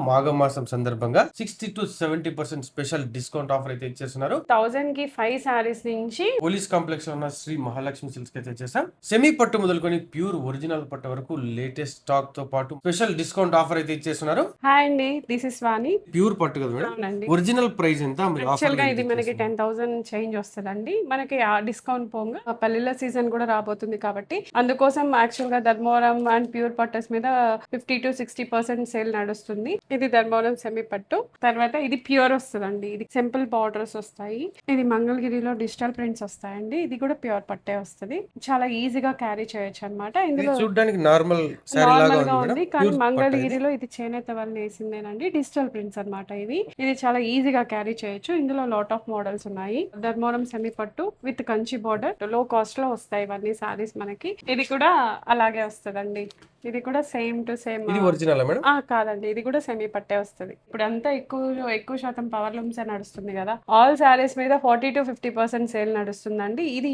మాఘమాసం సందర్భంగా 60-70% special discount offer అయితే ఇచ్చేస్తున్నారు. 1000 కి 5 సారీస్ నుంచి పోలీస్ కాంప్లెక్స్ లో ఉన్న శ్రీ మహాలక్ష్మి సిల్క్స్ అయితే చేసాం. సెమీ పట్టు మొదలుకొని ప్యూర్ ఒరిజినల్ పట్టు వరకు లేటెస్ట్ స్టాక్ తో పాటు స్పెషల్ డిస్కౌంట్ ఆఫర్ అయితే ఇచ్చేస్తున్నారు. హాయ్ అండి, దిస్ ఇస్ వాణి. ప్యూర్ పట్టు కదా మేడం? అవునండి. ఒరిజినల్ ప్రైస్ ఎంత? యాక్చువల్ గా ఇది మనకి 10,000 చేంజ్ వస్తుందండి. మనకి ఆ డిస్కౌంట్ పోగా పల్లెల సీజన్ కూడా రాబోతుంది కాబట్టి అందుకోసం యాక్చువల్ గా ధర్మవరం అండ్ ప్యూర్ పట్టస్ మీద 50-60% సేల్ నడుస్తుంది. ఇది ధర్మవరం సెమీ పట్టు. తర్వాత ఇది ప్యూర్ వస్తుందండి. ఇది సింపుల్ బార్డర్స్ వస్తాయి. ఇది మంగళగిరిలో డిజిటల్ ప్రింట్స్ వస్తాయండి. ఇది కూడా ప్యూర్ పట్టే వస్తుంది. చాలా ఈజీగా క్యారీ చేయొచ్చు అనమాట. ఇందులో చూడడానికి నార్మల్ గా ఉంది, కానీ మంగళగిరిలో ఇది చేనేత వల్ల వేసిందేనండి. డిజిటల్ ప్రింట్స్ అనమాట. ఇది చాలా ఈజీగా క్యారీ చేయొచ్చు. ఇందులో లాట్ ఆఫ్ మోడల్స్ ఉన్నాయి. ధర్మవరం సెమీ పట్టు విత్ కంచి బార్డర్, లో కాస్ట్ లో వస్తాయి ఇవన్నీ సారీస్ మనకి. ఇది కూడా అలాగే వస్తుందండి. ఇది కూడా సేమ్ టు సేమ్. ఇది ఒరిజినల్ మేడం? కాదండి, ఇది కూడా సెమీ పట్టే వస్తుంది. ఇప్పుడు అంతా ఎక్కువ శాతం పవర్ లూమ్స్ నడుస్తుంది కదా. ఆల్ సారీస్ మీద 40-50% సేల్ నడుస్తుందండి. ఇది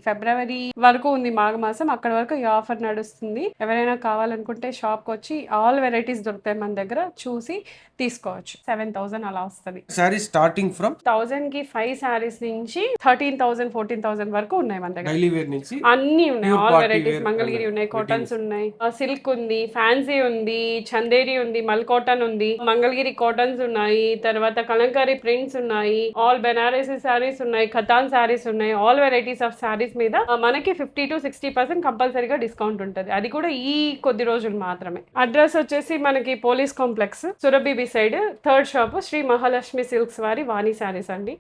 ఫిబ్రవరి వరకు ఉంది మాఘమాసం. అక్కడ వరకు ఈ ఆఫర్ నడుస్తుంది. ఎవరైనా కావాలనుకుంటే షాప్ కి వచ్చి ఆల్ వెరైటీస్ దొరుకుతాయి మన దగ్గర, చూసి తీసుకోవచ్చు. 7,000 అలా వస్తుంది. సారీ స్టార్టింగ్ ఫ్రమ్ 1000 కి 5 సారీస్ నుంచి 13,000-14,000 వరకు ఉన్నాయి మన దగ్గర. డైలీ వేర్ నుంచి అన్ని ఉన్నాయి. All varieties. మంగళగిరి ఉన్నాయి, కాటన్స్ ఉన్నాయి, సిల్క్ ఉంది, ఫ్యాన్సీ ఉంది, చందేరి ఉంది, మల్ కాటన్ ఉంది, మంగళగిరి కాటన్స్ ఉన్నాయి, తర్వాత కలంకారీ ప్రింట్స్ ఉన్నాయి, ఆల్ బెనారసీ సారీస్ ఉన్నాయి, ఖతాన్ సారీస్ ఉన్నాయి. ఆల్ వెరైటీస్ ఆఫ్ సారీస్ మీద మనకి 50-60% కంపల్సరీగా డిస్కౌంట్ ఉంటుంది. అది కూడా ఈ కొద్ది రోజులు మాత్రమే. అడ్రస్ వచ్చేసి మనకి police complex, Surabhi side, 3rd shop, Sri Mahalakshmi silks వారి వాణి సారీస్ అండి.